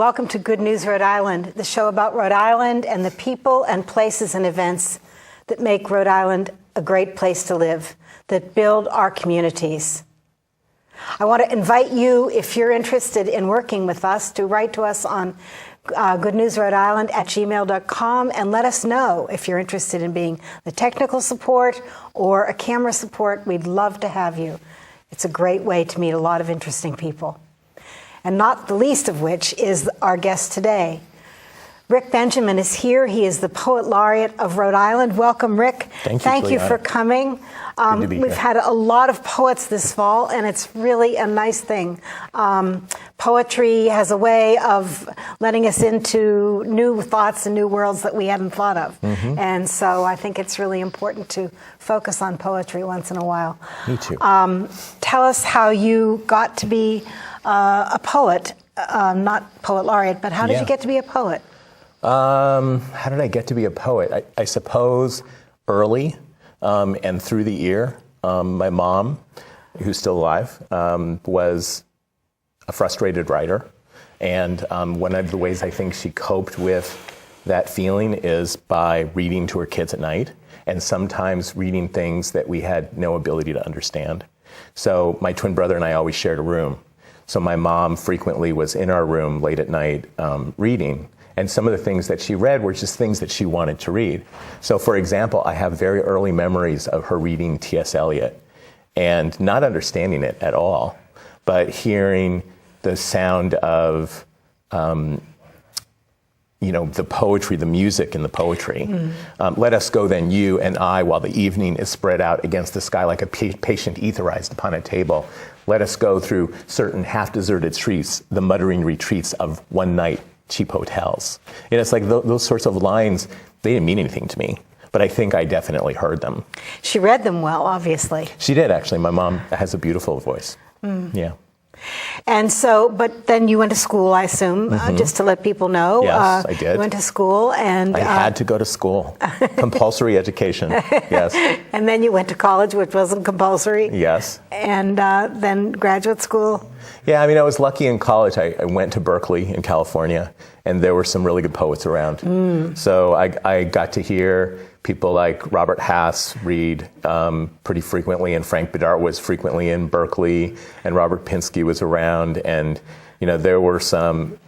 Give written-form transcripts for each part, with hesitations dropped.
welcome to Good News Rhode Island, the show about Rhode Island and the people and places and events that make Rhode Island a great place to live, that build our communities. I want to invite you, if you're interested in working with us, to write to us on goodnewsrhodeisland@gmail.com and let us know if you're interested in being the technical support or a camera support. We'd love to have you. It's a great way to meet a lot of interesting people. And not the least of which is our guest today. RickBenjamin is here. He is the Poet Laureate of Rhode Island. Welcome, Rick. Thank you for coming. Good to be We've here. had a lot of poets this fall, and it's really a nice thing. Poetry has a way of letting us into new thoughts and new worlds that we hadn't thought of. Mm-hmm. And so I think it's really important to focus on poetry once in a while. Me too. Tell us how you got to be a poet, not Poet Laureate, but how did you get to be a poet? How did I get to be a poet? I suppose early and through the ear. My mom, who's still alive, was a frustrated writer. And one of the ways I think she coped with that feeling is by reading to her kids at night, and sometimes reading things that we had no ability to understand. So my twin brother and I always shared a room. So my mom frequently was in our room late at night reading. And some of the things that she read were just things that she wanted to read. So for example, I have very early memories of her reading T.S. Eliot and not understanding it at all, but hearing the sound of, the poetry, the music in the poetry. Let us go then, you and I, while the evening is spread out against the sky like a patient etherized upon a table. Let us go through certain half-deserted streets, the muttering retreats of one-night cheap hotels. It's like those sorts of lines, they didn't mean anything to me, but I think I definitely heard them. She read them well, obviously. She did, actually. My mom has a beautiful voice. Yeah. And so, but then you went to school, I assume, just to let people know. Yes, I did. You went to school and... I had to go to school. Compulsory education, yes. And then you went to college, which wasn't compulsory. Yes. And then graduate school. Yeah, I was lucky in college. I went to Berkeley in California, and there were some really good poets around. So I got to hear people like Robert Hass read pretty frequently, and Frank Bedart was frequently in Berkeley, and Robert Pinsky was around, and there were some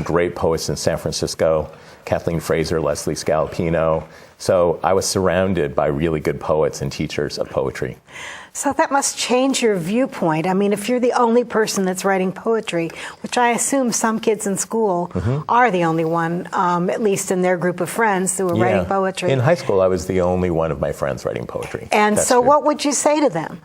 great poets in San Francisco, Kathleen Fraser, Leslie Scalapino. So I was surrounded by really good poets and teachers of poetry. So that must change your viewpoint. If you're the only person that's writing poetry, which I assume some kids in school are the only one, at least in their group of friends who are writing poetry. In high school, I was the only one of my friends writing poetry. And That's so true. what would you say to them?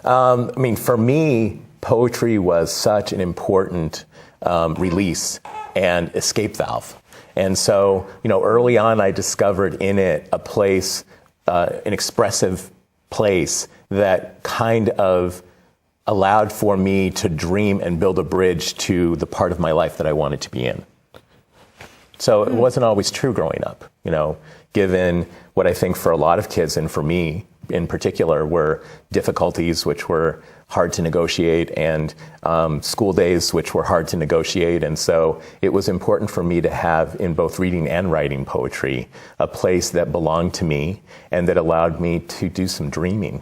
For me, poetry was such an important release and escape valve. And so, early on, I discovered in it a place, an expressive place that kind of allowed for me to dream and build a bridge to the part of my life that I wanted to be in. So it wasn't always true growing up, given what I think for a lot of kids, and for me in particular, were difficulties which were hard to negotiate, and school days which were hard to negotiate. And so it was important for me to have, in both reading and writing poetry, a place that belonged to me and that allowed me to do some dreaming.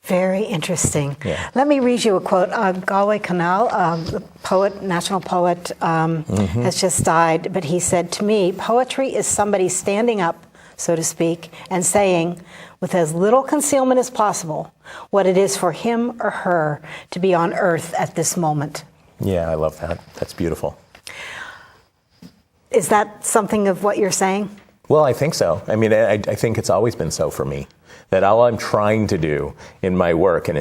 Very interesting. Yeah. Let me read you a quote. Galway Canal, the poet, national poet, has just died, but he said, "To me, poetry is somebody standing up, so to speak, and saying, with as little concealment as possible, what it is for him or her to be on earth at this moment." Yeah, I love that. That's beautiful. Is that something of what you're saying? Well, I think so. I think it's always been so for me, that all I'm trying to do in my work, and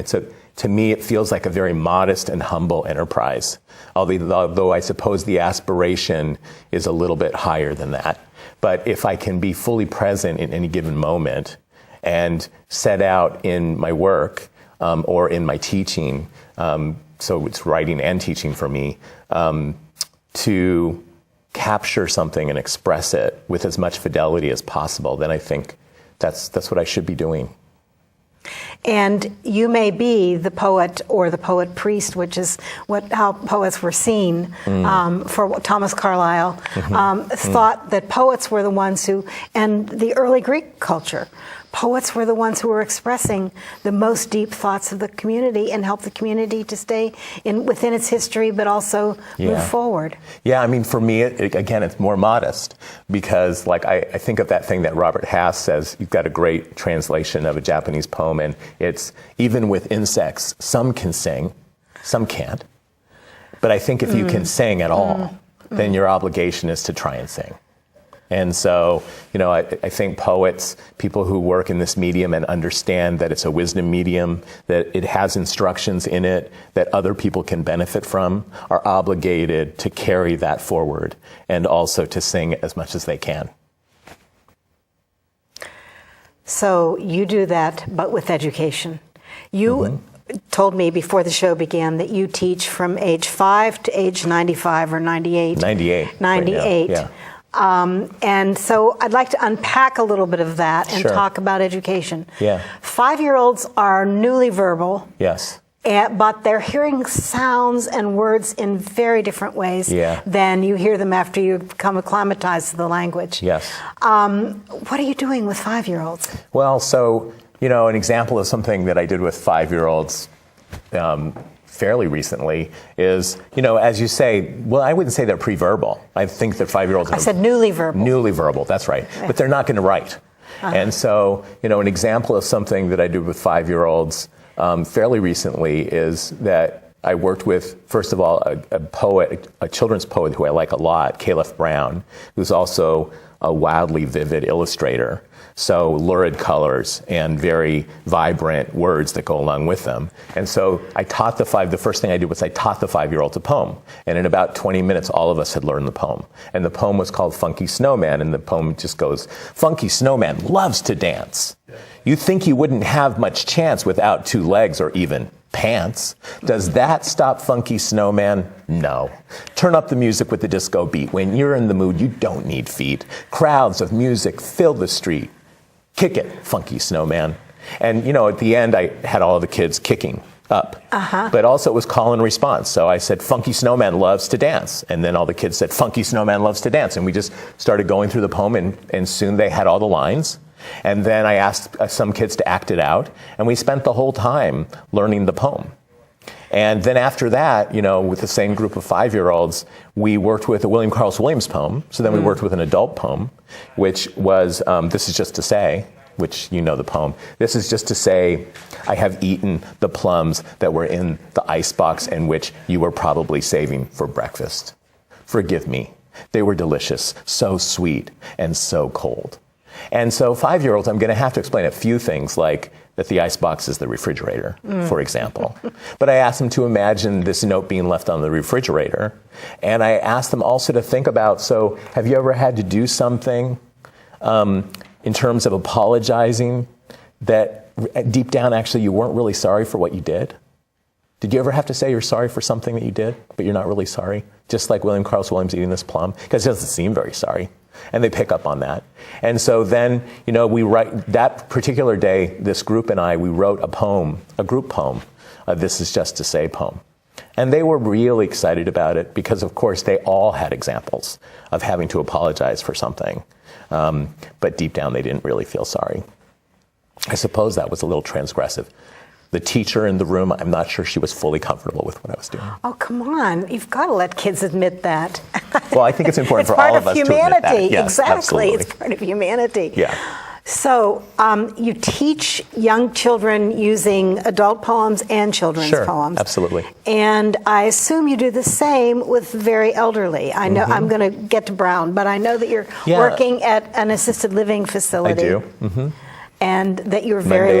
to me, it feels like a very modest and humble enterprise, although I suppose the aspiration is a little bit higher than that. But if I can be fully present in any given moment and set out in my work or in my teaching, so it's writing and teaching for me, to capture something and express it with as much fidelity as possible, then I think that's what I should be doing. And you may be the poet or the poet priest, which is how poets were seen. For Thomas Carlyle thought that poets were the ones who, and the early Greek culture, poets were the ones who were expressing the most deep thoughts of the community and help the community to stay within its history, but also move forward. Yeah, I mean, for me, again, it's more modest because, like, I think of that thing that Robert Hass says. You've got a great translation of a Japanese poem, and it's, even with insects, some can sing, some can't. But I think if you can sing at all, then your obligation is to try and sing. And so, I think poets, people who work in this medium and understand that it's a wisdom medium, that it has instructions in it that other people can benefit from, are obligated to carry that forward and also to sing as much as they can. So you do that, but with education. You told me before the show began that you teach from age 5 to age 95 or 98. 98. 98. Right now, yeah. And so I'd like to unpack a little bit of that and talk about education. Yeah. 5-year-olds are newly verbal. Yes. But they're hearing sounds and words in very different ways than you hear them after you become acclimatized to the language. Yes. What are you doing with 5-year-olds? Well, so, an example of something that I did with 5-year-olds fairly recently is, as you say, well, I wouldn't say they're pre-verbal. I think that 5-year-olds are... I said newly verbal. Newly verbal, that's right. But they're not going to write. And so, an example of something that I did with 5-year-olds fairly recently is that I worked with, first of all, a poet, a children's poet who I like a lot, Caleb Brown, who's also a wildly vivid illustrator. So lurid colors and very vibrant words that go along with them. And so I taught the first thing I did was I taught the 5-year-olds a poem. And in about 20 minutes, all of us had learned the poem. And the poem was called Funky Snowman. And the poem just goes, Funky Snowman loves to dance. You think you wouldn't have much chance without 2 legs or even pants. Does that stop Funky Snowman? No. Turn up the music with the disco beat. When you're in the mood, you don't need feet. Crowds of music fill the street. Kick it, Funky Snowman. And, at the end, I had all of the kids kicking up. But also it was call and response. So I said, Funky Snowman loves to dance. And then all the kids said, Funky Snowman loves to dance. And we just started going through the poem, and soon they had all the lines. And then I asked some kids to act it out. And we spent the whole time learning the poem. And then after that, with the same group of 5-year-olds, we worked with a William Carlos Williams poem. So then we worked with an adult poem, which was, This Is Just to Say, which the poem. This is just to say, I have eaten the plums that were in the icebox and which you were probably saving for breakfast. Forgive me. They were delicious, so sweet and so cold. And so 5-year-olds, I'm going to have to explain a few things, like that the icebox is the refrigerator, for example. But I asked them to imagine this note being left on the refrigerator. And I asked them also to think about, so have you ever had to do something in terms of apologizing that deep down, actually, you weren't really sorry for what you did? Did you ever have to say you're sorry for something that you did, but you're not really sorry? Just like William Carlos Williams eating this plum, because he doesn't seem very sorry. And they pick up on that. And so then, we write, that particular day, this group and I, we wrote a poem, a group poem, This Is Just to Say poem. And they were really excited about it because, of course, they all had examples of having to apologize for something. But deep down, they didn't really feel sorry. I suppose that was a little transgressive. The teacher in the room, I'm not sure she was fully comfortable with what I was doing. Oh, come on. You've got to let kids admit that. Well, I think it's important for all of us to admit that. Yes, exactly. Absolutely. It's part of humanity. Yeah. So you teach young children using adult poems and children's poems. Absolutely. And I assume you do the same with very elderly. I know I'm going to get to Brown, but I know that you're working at an assisted living facility. I do. And that you're very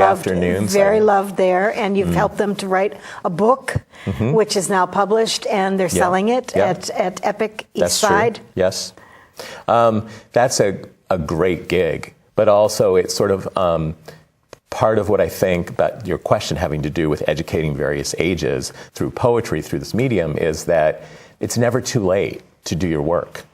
loved there, and you've helped them to write a book, which is now published, and they're selling it at Epic East Side. True. Yes. That's a great gig, but also it's sort of part of what I think about your question having to do with educating various ages through poetry, through this medium, is that it's never too late to do your work.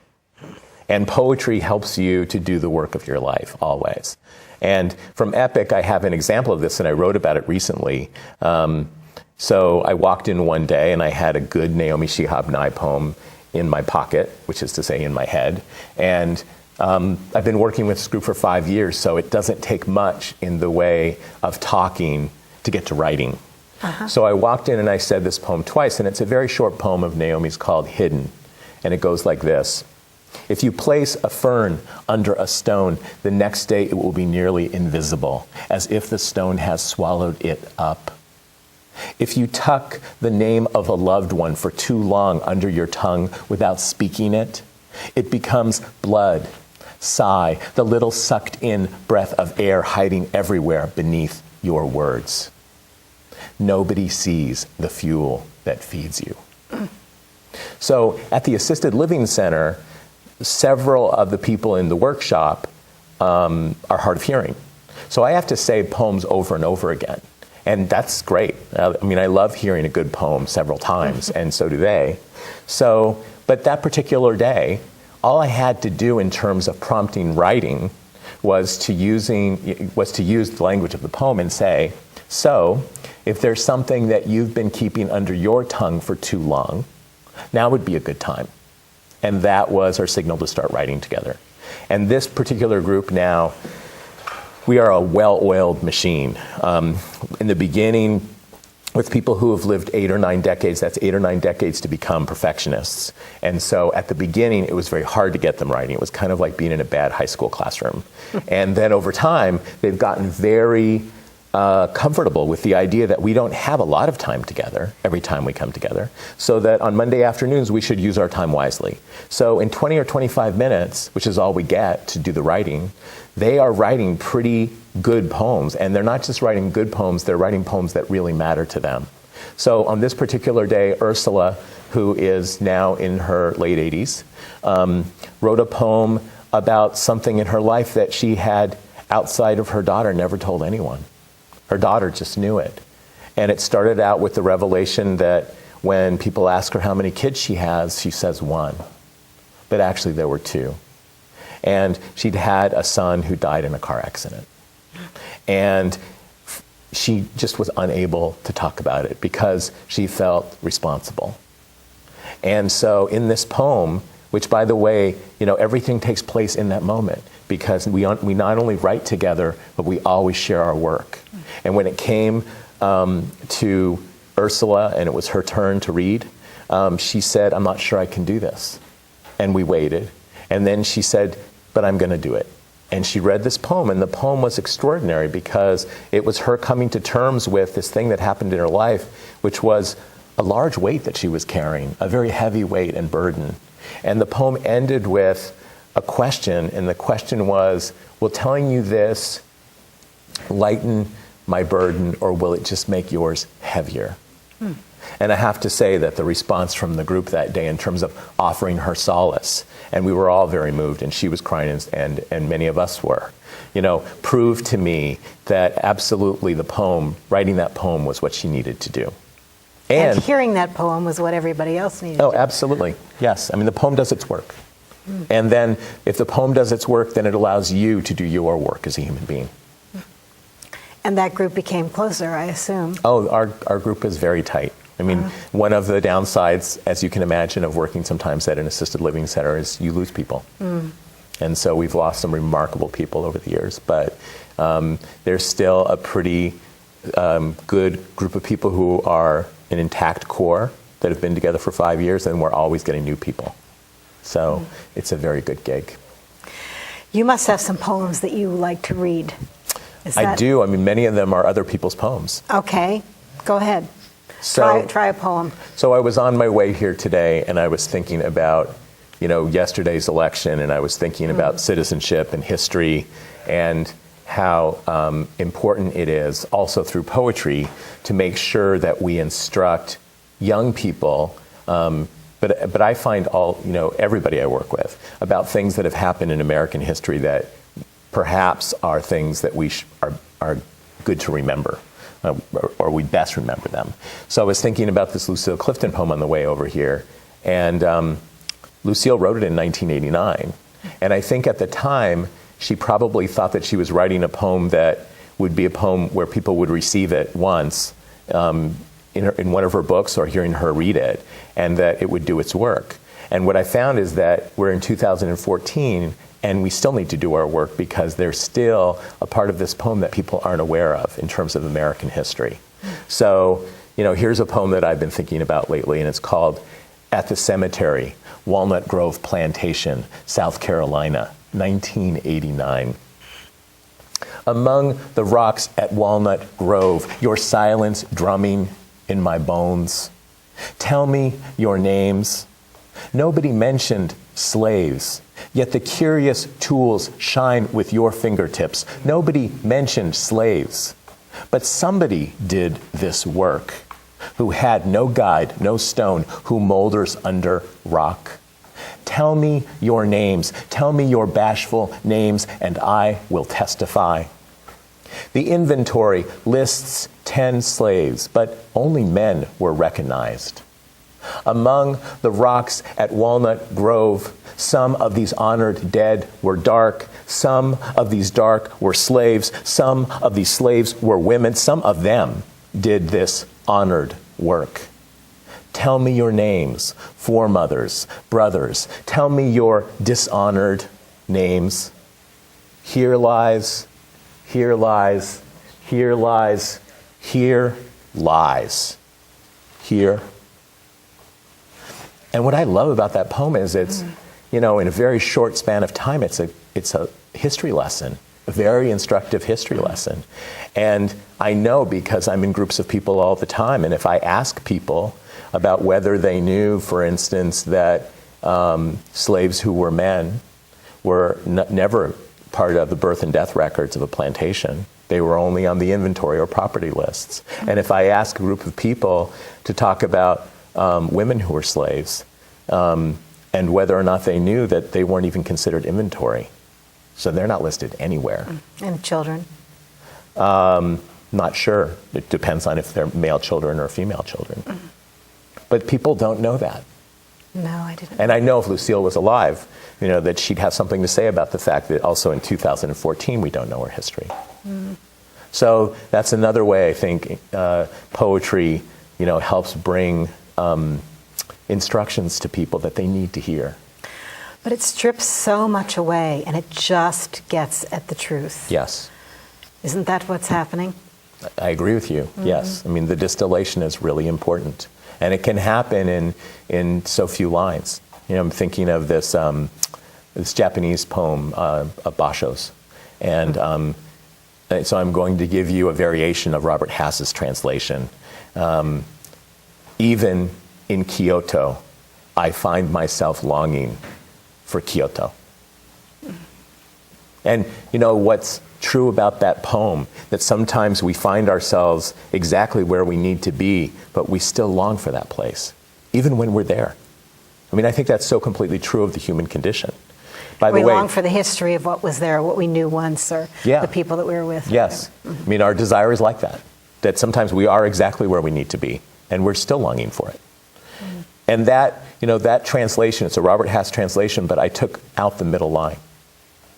And poetry helps you to do the work of your life, always. And from Epic, I have an example of this, and I wrote about it recently. So I walked in one day, and I had a good Naomi Shihab Nye poem in my pocket, which is to say in my head. And I've been working with this group for 5 years, so it doesn't take much in the way of talking to get to writing. So I walked in and I said this poem twice, and it's a very short poem of Naomi's called Hidden. And it goes like this. If you place a fern under a stone, the next day it will be nearly invisible, as if the stone has swallowed it up. If you tuck the name of a loved one for too long under your tongue without speaking it, it becomes blood, sigh, the little sucked in breath of air hiding everywhere beneath your words. Nobody sees the fuel that feeds you. So at the Assisted Living Center, several of the people in the workshop are hard of hearing. So I have to say poems over and over again. And that's great. I mean, I love hearing a good poem several times, and so do they. So, but that particular day, all I had to do in terms of prompting writing was to use the language of the poem and say, so, if there's something that you've been keeping under your tongue for too long, now would be a good time. And that was our signal to start writing together. And this particular group now, we are a well-oiled machine. In the beginning, with people who have lived 8 or 9 decades, that's 8 or 9 decades to become perfectionists. And so at the beginning, it was very hard to get them writing. It was kind of like being in a bad high school classroom. And then over time, they've gotten very comfortable with the idea that we don't have a lot of time together every time we come together, so that on Monday afternoons we should use our time wisely. So in 20 or 25 minutes, which is all we get to do the writing, they are writing pretty good poems, and they're not just writing good poems, they're writing poems that really matter to them. So on this particular day, Ursula, who is now in her late 80s, wrote a poem about something in her life that she had, outside of her daughter, never told anyone. Her daughter just knew it. And it started out with the revelation that when people ask her how many kids she has, she says 1. But actually there were 2. And she'd had a son who died in a car accident. And she just was unable to talk about it because she felt responsible. And so in this poem, which by the way, everything takes place in that moment, because we not only write together, but we always share our work. And when it came to Ursula and it was her turn to read, she said, I'm not sure I can do this. And we waited. And then she said, but I'm going to do it. And she read this poem, and the poem was extraordinary because it was her coming to terms with this thing that happened in her life, which was a large weight that she was carrying, a very heavy weight and burden. And the poem ended with a question, and the question was, will telling you this lighten my burden, or will it just make yours heavier? And I have to say that the response from the group that day in terms of offering her solace, and we were all very moved, and she was crying, and many of us were, proved to me that absolutely writing that poem was what she needed to do. And hearing that poem was what everybody else needed. Oh, absolutely. Yes. I mean, the poem does its work. And then if the poem does its work, then it allows you to do your work as a human being. And that group became closer, I assume. Oh, our group is very tight. I mean, one of the downsides, as you can imagine, of working sometimes at an assisted living center is you lose people. And so we've lost some remarkable people over the years. But there's still a pretty good group of people who are an intact core that have been together for 5 years, and we're always getting new people. So it's a very good gig. You must have some poems that you like to read. I do. I mean, many of them are other people's poems. Okay, go ahead. So, try a poem. So I was on my way here today, and I was thinking about, yesterday's election, and I was thinking about citizenship and history, and how important it is, also through poetry, to make sure that we instruct young people, but I find everybody I work with, about things that have happened in American history that perhaps are things that we are good to remember, or we best remember them. So I was thinking about this Lucille Clifton poem on the way over here, and Lucille wrote it in 1989. And I think at the time, she probably thought that she was writing a poem that would be a poem where people would receive it once in one of her books or hearing her read it, and that it would do its work. And what I found is that we're in 2014, and we still need to do our work because there's still a part of this poem that people aren't aware of in terms of American history. So, here's a poem that I've been thinking about lately, and it's called At the Cemetery, Walnut Grove Plantation, South Carolina, 1989. Among the rocks at Walnut Grove, your silence drumming in my bones. Tell me your names. Nobody mentioned slaves, yet the curious tools shine with your fingertips. Nobody mentioned slaves, but somebody did this work, who had no guide, no stone, who molders under rock. Tell me your names, tell me your bashful names, and I will testify. The inventory lists 10 slaves, but only men were recognized. Among the rocks at Walnut Grove, some of these honored dead were dark, some of these dark were slaves, some of these slaves were women, some of them did this honored work. Tell me your names, foremothers, brothers. Tell me your dishonored names. Here lies, here lies, here lies, here lies, here. And what I love about that poem is it's, in a very short span of time, it's a history lesson, a very instructive history lesson. And I know because I'm in groups of people all the time, and if I ask people about whether they knew, for instance, that slaves who were men were never part of the birth and death records of a plantation. They were only on the inventory or property lists. And if I ask a group of people to talk about women who were slaves and whether or not they knew that they weren't even considered inventory. So they're not listed anywhere. And children? Not sure. It depends on if they're male children or female children. But people don't know that. No, I didn't. And I know if Lucille was alive, that she'd have something to say about the fact that also in 2014 we don't know her history. So that's another way I think poetry, helps bring instructions to people that they need to hear. But it strips so much away, and it just gets at the truth. Yes. Isn't that what's happening? I agree with you. Yes. I mean, the distillation is really important. And it can happen in so few lines. I'm thinking of this Japanese poem, Bashos. And so I'm going to give you a variation of Robert Hass's translation. Even in Kyoto, I find myself longing for Kyoto. And what's true about that poem, that sometimes we find ourselves exactly where we need to be, but we still long for that place, even when we're there. I mean, I think that's so completely true of the human condition. By the way, we long for the history of what was there, what we knew once, or the people that we were with. Yes. I mean, our desire is like that sometimes we are exactly where we need to be, and we're still longing for it. And that, that translation, it's a Robert Hass translation, but I took out the middle line.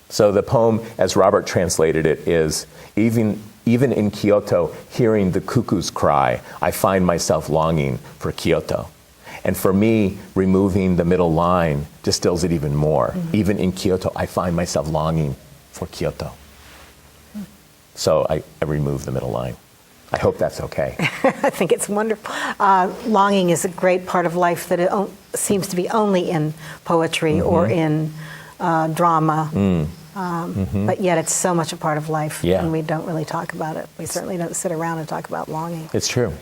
So the poem, as Robert translated it, is, even in Kyoto, hearing the cuckoo's cry, I find myself longing for Kyoto. And for me, removing the middle line distills it even more. Even in Kyoto, I find myself longing for Kyoto. So I remove the middle line. I hope that's okay. I think it's wonderful. Longing is a great part of life that it seems to be only in poetry or in drama. But yet it's so much a part of life, and we don't really talk about it. We certainly don't sit around and talk about longing. It's true.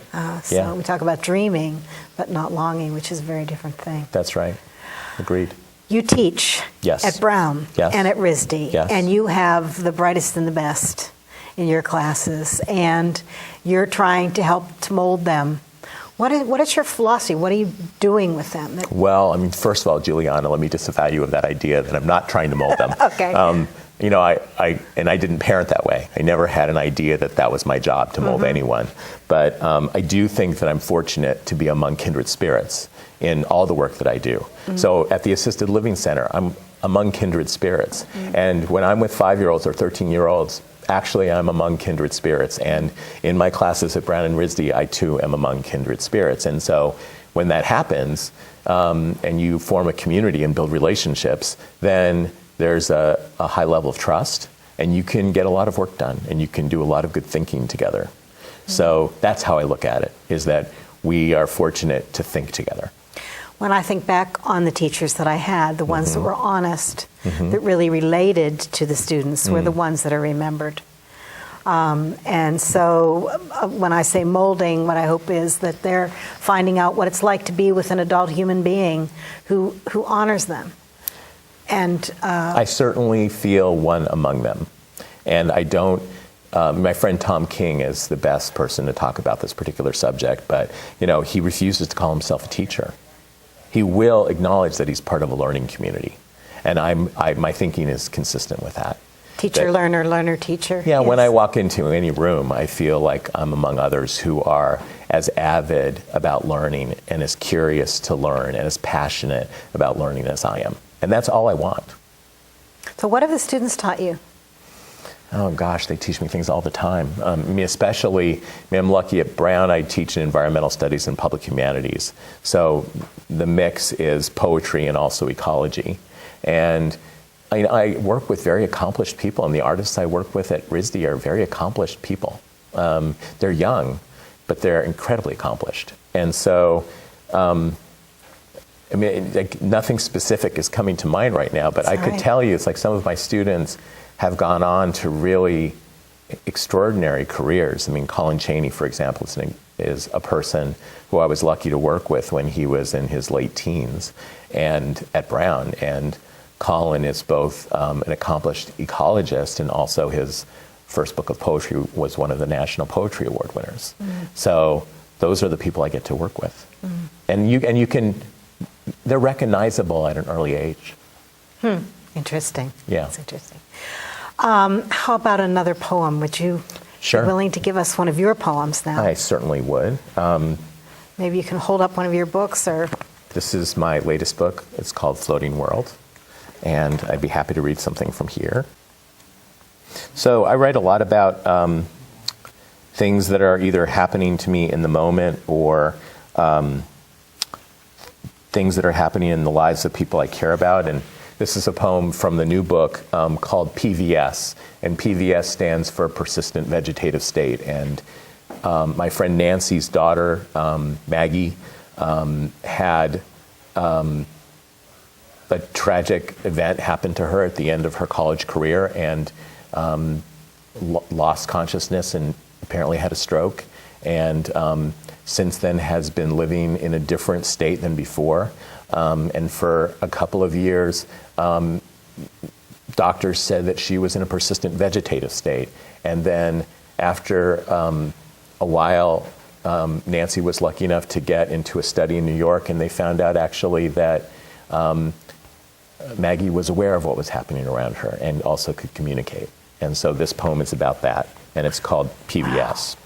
So we talk about dreaming, but not longing, which is a very different thing. That's right. Agreed. You teach at Brown and at RISD, and you have the brightest and the best in your classes, and you're trying to help to mold them. What is your philosophy? What are you doing with them? Well, I mean, first of all, Juliana, let me disavow you of that idea that I'm not trying to mold them. Okay. I didn't parent that way. I never had an idea that was my job to mold anyone. But I do think that I'm fortunate to be among kindred spirits in all the work that I do. So at the Assisted Living Center, among kindred spirits. And when I'm with 5-year-olds or 13-year-olds, actually I'm among kindred spirits. And in my classes at Brown and RISD, I too am among kindred spirits. And so when that happens, and you form a community and build relationships, then there's a high level of trust, and you can get a lot of work done, and you can do a lot of good thinking together. So that's how I look at it, is that we are fortunate to think together. When I think back on the teachers that I had, the ones that were honest, that really related to the students, were the ones that are remembered. And so when I say molding, what I hope is that they're finding out what it's like to be with an adult human being who honors them. And I certainly feel one among them. And I don't, my friend Tom King is the best person to talk about this particular subject, but he refuses to call himself a teacher. He will acknowledge that he's part of a learning community. And my thinking is consistent with that. Teacher, learner, learner, teacher. Yeah, yes. When I walk into any room, I feel like I'm among others who are as avid about learning and as curious to learn and as passionate about learning as I am. And that's all I want. So what have the students taught you? Oh gosh, they teach me things all the time. Especially, I'm lucky at Brown, I teach in environmental studies and public humanities. So the mix is poetry and also ecology. And I work with very accomplished people, and the artists I work with at RISD are very accomplished people. They're young, but they're incredibly accomplished. And so, nothing specific is coming to mind right now, but That's I could tell you, it's like some of my students have gone on to really extraordinary careers. Colin Chaney, for example, is a person who I was lucky to work with when he was in his late teens and at Brown. And Colin is both an accomplished ecologist, and also his first book of poetry was one of the National Poetry Award winners. So those are the people I get to work with. And you can, they're recognizable at an early age. Interesting. Yeah. That's interesting. How about another poem? Would you be willing to give us one of your poems now? I certainly would. Maybe you can hold up one of your books, or... This is my latest book. It's called Floating World, and I'd be happy to read something from here. So I write a lot about things that are either happening to me in the moment or things that are happening in the lives of people I care about. And this is a poem from the new book called PVS, and PVS stands for Persistent Vegetative State. And my friend Nancy's daughter, Maggie, had a tragic event happen to her at the end of her college career, and lost consciousness and apparently had a stroke. And since then has been living in a different state than before. And for a couple of years, doctors said that she was in a persistent vegetative state. And then after a while, Nancy was lucky enough to get into a study in New York, and they found out actually that Maggie was aware of what was happening around her and also could communicate. And so this poem is about that, and it's called PVS. Wow.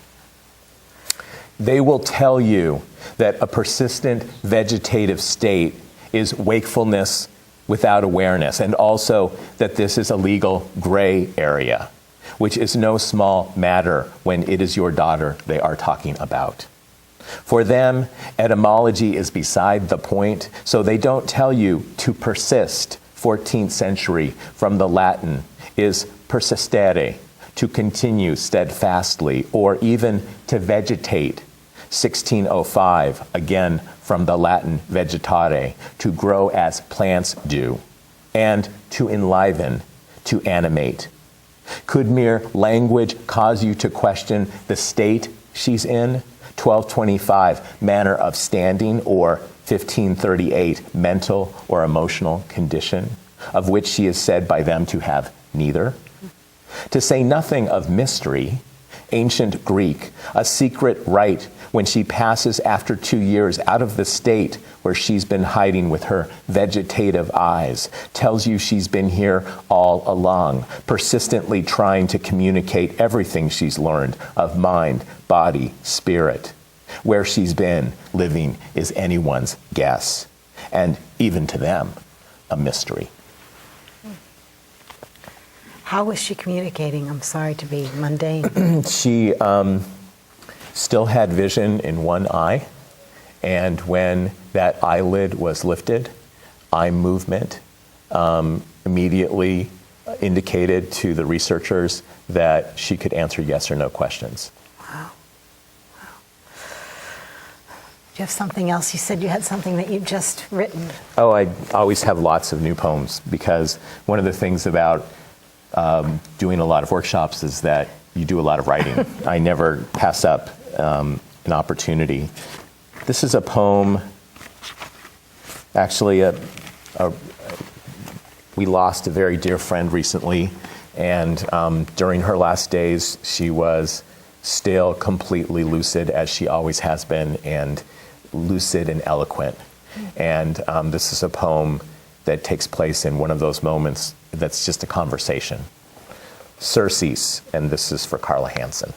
They will tell you that a persistent vegetative state is wakefulness without awareness, and also that this is a legal gray area, which is no small matter when it is your daughter they are talking about. For them, etymology is beside the point, so they don't tell you to persist, 14th century, from the Latin, is persistere, to continue steadfastly, or even to vegetate, 1605, again from the Latin vegetare, to grow as plants do, and to enliven, to animate. Could mere language cause you to question the state she's in? 1225, manner of standing, or 1538, mental or emotional condition, of which she is said by them to have neither. To say nothing of mystery, ancient Greek, a secret rite when she passes after 2 years out of the state where she's been hiding with her vegetative eyes, tells you she's been here all along, persistently trying to communicate everything she's learned of mind, body, spirit. Where she's been living is anyone's guess, and even to them, a mystery. How was she communicating? I'm sorry to be mundane. She still had vision in one eye, and when that eyelid was lifted, eye movement immediately indicated to the researchers that she could answer yes or no questions. Wow. Wow. Do you have something else? You said you had something that you'd just written. Oh, I always have lots of new poems, because one of the things about doing a lot of workshops is that you do a lot of writing. I never pass up an opportunity. This is a poem, actually, we lost a very dear friend recently, and during her last days, she was still completely lucid, as she always has been, and lucid and eloquent. And this is a poem that takes place in one of those moments that's just a conversation. Circes, and this is for Carla Hansen.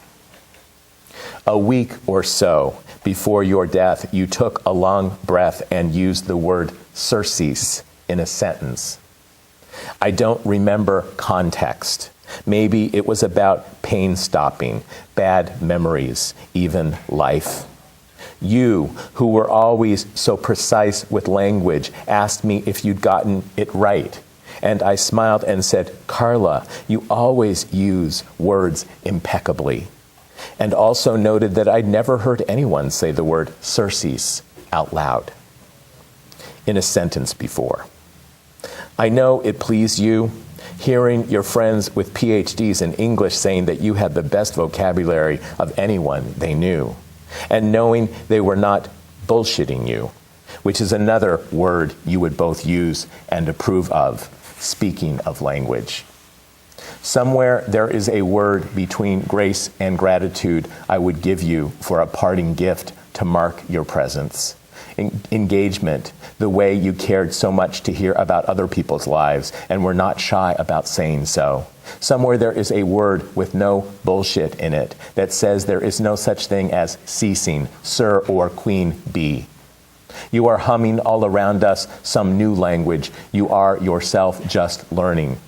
A week or so before your death, you took a long breath and used the word Circes in a sentence. I don't remember context. Maybe it was about pain stopping, bad memories, even life. You, who were always so precise with language, asked me if you'd gotten it right. And I smiled and said, Carla, you always use words impeccably. And also noted that I'd never heard anyone say the word Circes out loud in a sentence before. I know it pleased you, hearing your friends with PhDs in English saying that you had the best vocabulary of anyone they knew, and knowing they were not bullshitting you, which is another word you would both use and approve of, speaking of language. Somewhere there is a word between grace and gratitude I would give you for a parting gift to mark your presence. Engagement, the way you cared so much to hear about other people's lives and were not shy about saying so. Somewhere there is a word with no bullshit in it that says there is no such thing as ceasing, sir or queen bee. You are humming all around us some new language you are yourself just learning.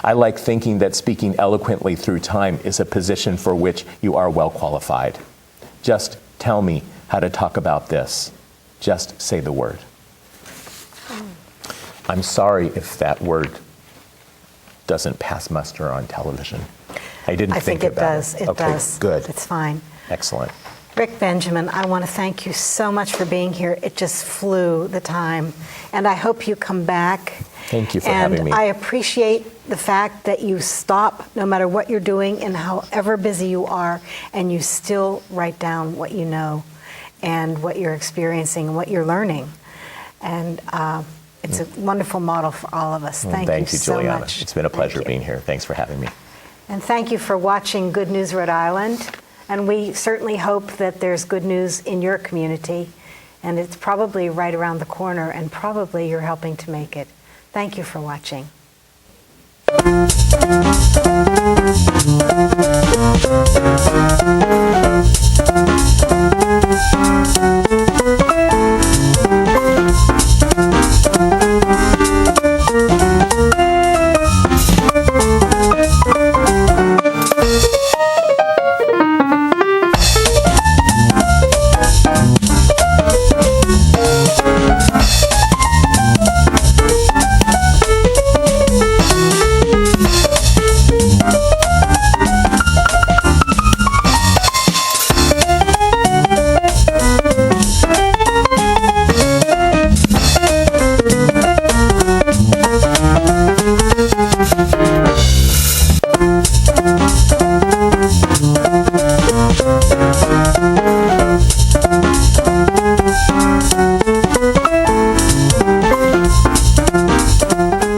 I like thinking that speaking eloquently through time is a position for which you are well qualified. Just tell me how to talk about this. Just say the word. I'm sorry if that word doesn't pass muster on television. I didn't think it about does. it. It Okay, does. good. It's fine. Excellent. RickBenjamin, I want to thank you so much for being here. It just flew, the time. And I hope you come back. Thank you for having me. And I appreciate the fact that you stop, no matter what you're doing and however busy you are, and you still write down what you know and what you're experiencing and what you're learning. And it's a wonderful model for all of us. Thank you so Juliana. much. It's been a pleasure being here. Thanks for having me. And thank you for watching Good News Rhode Island. And we certainly hope that there's good news in your community. And it's probably right around the corner, and probably you're helping to make it. Thank you for watching.